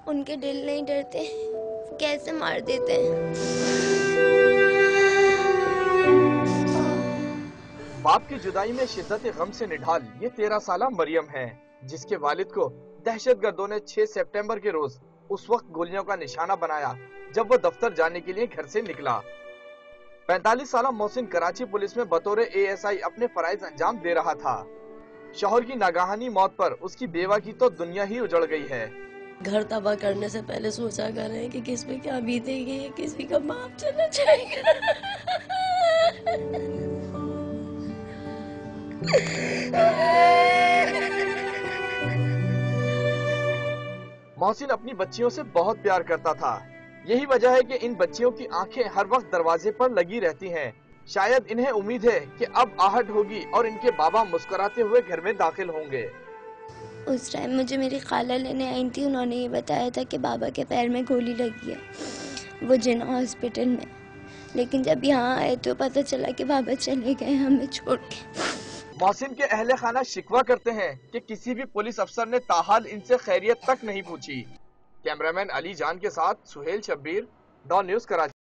ان کے دل نہیں ڈرتے، کیسے مار دیتے ہیں۔ باپ کی جدائی میں شدت غم سے نڈھال یہ 13 سالہ مریم ہے، جس کے والد کو دہشت گردوں نے 6 سپٹمبر کے روز اس وقت گولیوں کا نشانہ بنایا جب وہ دفتر جانے کے لیے گھر سے نکلا۔ 45 سالہ محسن کراچی پولیس میں بطور ASI اپنے فرائض انجام دے رہا تھا۔ شوہر کی ناگہانی موت پر اس کی بیوہ کی تو دنیا ہی اجڑ گئی ہے۔ گھر تباہ کرنے سے پہلے سوچا کریں کہ کس پہ کیا بیتے گی، کسی کا باپ چلنا چاہیے۔ محسن اپنی بچیوں سے بہت پیار کرتا تھا، یہی وجہ ہے کہ ان بچیوں کی آنکھیں ہر وقت دروازے پر لگی رہتی ہیں۔ شاید انہیں امید ہے کہ اب آہٹ ہوگی اور ان کے بابا مسکراتے ہوئے گھر میں داخل ہوں گے۔ اس ٹائم مجھے میری خالہ لینے آئی تھی، انہوں نے یہ بتایا تھا کہ بابا کے پیر میں گولی لگی ہے، وہ جناح ہاسپٹل میں۔ لیکن جب یہاں آئے تو پتہ چلا کہ بابا چلے گئے ہمیں چھوڑ کے۔ محسن کے اہل خانہ شکوہ کرتے ہیں کہ کسی بھی پولیس افسر نے تاحال ان سے خیریت تک نہیں پوچھی۔ کیمرامین علی جان کے ساتھ سہیل شبیر، ڈان نیوز کراچی۔